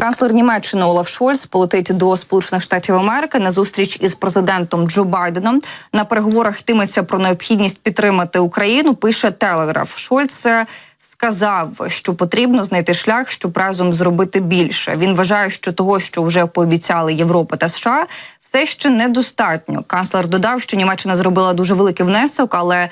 Канцлер Німеччини Олаф Шольц полетить до Сполучених Штатів Америки на зустріч із президентом Джо Байденом. На переговорах йтиметься про необхідність підтримати Україну, пише Телеграф. Шольц сказав, що потрібно знайти шлях, щоб разом зробити більше. Він вважає, що того, що вже пообіцяли Європа та США, все ще недостатньо. Канцлер додав, що Німеччина зробила дуже великий внесок, але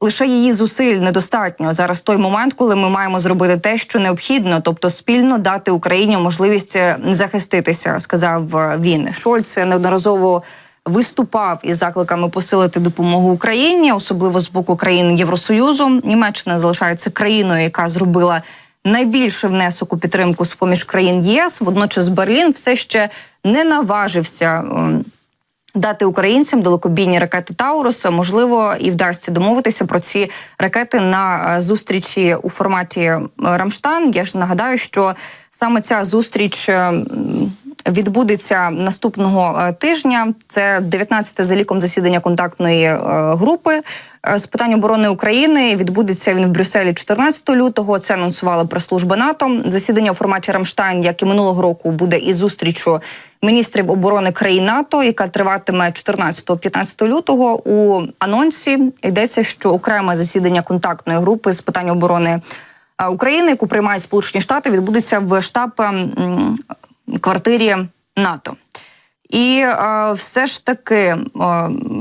лише її зусиль недостатньо. Зараз той момент, коли ми маємо зробити те, що необхідно, тобто спільно дати Україні можливість захиститися, сказав він. Шольц неодноразово виступав із закликами посилити допомогу Україні, особливо з боку країн Євросоюзу. Німеччина залишається країною, яка зробила найбільший внесок у підтримку з-поміж країн ЄС. Водночас Берлін все ще не наважився дати українцям далекобійні ракети «Таурус». Можливо, і вдасться домовитися про ці ракети на зустрічі у форматі «Рамштайн». Я ж нагадаю, що саме ця зустріч відбудеться наступного тижня. Це 19-те за ліком засідання контактної групи з питань оборони України. Відбудеться він в Брюсселі 14 лютого. Це анонсувала прес-служба НАТО. Засідання у форматі «Рамштайн», як і минулого року, буде із зустрічю міністрів оборони країн НАТО, яка триватиме 14-15 лютого. У анонсі йдеться, що окреме засідання контактної групи з питань оборони України, яку приймають Сполучені Штати, відбудеться в штаб-квартирі НАТО. І все ж таки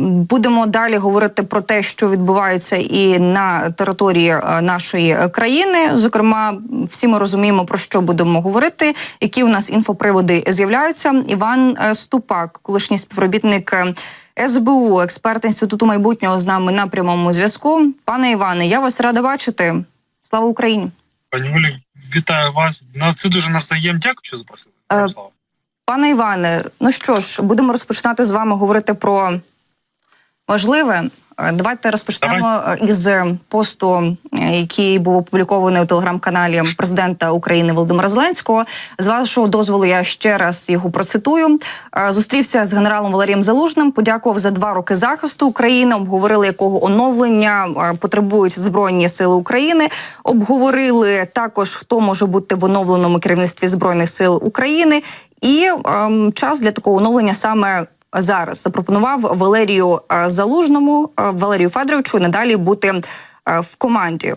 будемо далі говорити про те, що відбувається і на території нашої країни. Зокрема, всі ми розуміємо, про що будемо говорити, які у нас інфоприводи з'являються. Іван Ступак, колишній співробітник СБУ, експерт Інституту майбутнього, з нами на прямому зв'язку. Пане Іване, я вас рада бачити. Слава Україні! Пані Олі, вітаю вас. Це дуже навзаєм. Дякую, що запросили. Слава. Пане Іване, ну що ж, будемо розпочинати з вами говорити про важливе. Давайте розпочнемо із посту, який був опублікований у телеграм-каналі президента України Володимира Зеленського. З вашого дозволу я ще раз його процитую. Зустрівся з генералом Валерієм Залужним, подякував за 2 роки захисту України, обговорили, якого оновлення потребують Збройні Сили України, обговорили також, хто може бути в оновленому керівництві Збройних Сил України, і час для такого оновлення саме зараз. Запропонував Валерію Залужному, Валерію Федоровичу надалі бути в команді.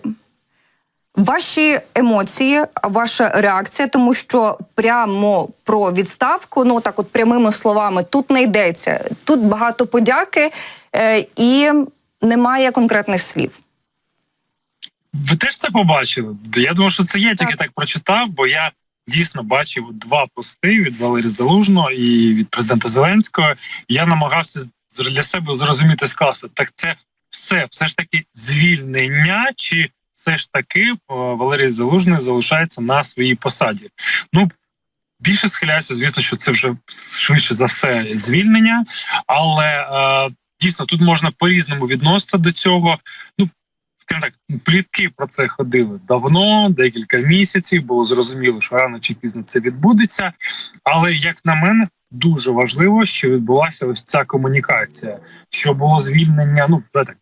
Ваші емоції, ваша реакція, тому що прямо про відставку, ну так от прямими словами, тут не йдеться. Тут багато подяки і немає конкретних слів. Ви теж це побачили? Я думаю, що це я тільки так прочитав, бо я дійсно бачив 2 пости від Валерія Залужного і від президента Зеленського. Я намагався для себе зрозуміти, сказати, так це все ж таки звільнення, чи все ж таки Валерій Залужний залишається на своїй посаді? Ну, більше схиляюся, звісно, що це вже швидше за все звільнення, але дійсно тут можна по-різному відноситися до цього. Ну, так, плітки про це ходили давно, декілька місяців, було зрозуміло, що рано чи пізно це відбудеться. Але, як на мене, дуже важливо, що відбулася ось ця комунікація, що було звільнення, ну, так,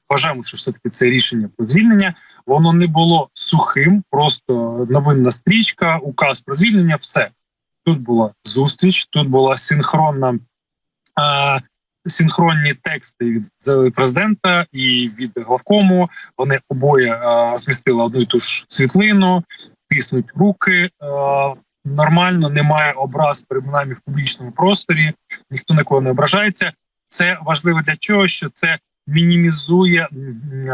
вважаємо, що все-таки це рішення про звільнення, воно не було сухим, просто новинна стрічка, указ про звільнення, все. Тут була зустріч, тут була синхронні тексти від президента і від главкому. Вони обоє змістили одну і ту ж світлину, тиснуть руки. Нормально, немає образ, принаймні в публічному просторі, ніхто нікого не ображається. Це важливо для чого? Що це мінімізує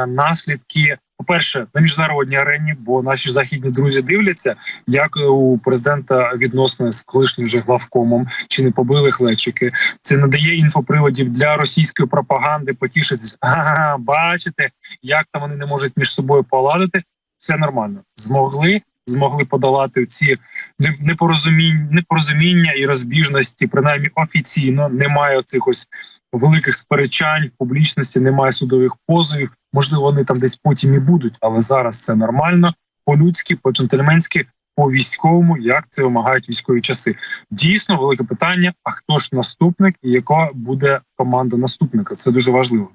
наслідки, по-перше, на міжнародній арені, бо наші західні друзі дивляться, як у президента відносини з колишнім вже главкомом, чи не побили хлебчики. Це надає інфоприводів для російської пропаганди, потішитись. Ага, бачите, як там вони не можуть між собою поладити. Все нормально. Змогли подолати ці непорозуміння і розбіжності, принаймні офіційно. Немає цих ось великих сперечань в публічності, немає судових позовів. Можливо, вони там десь потім і будуть, але зараз все нормально, по-людськи, по-джентльменськи, по-військовому, як це вимагають військові часи. Дійсно, велике питання, а хто ж наступник і яка буде команда наступника? Це дуже важливо.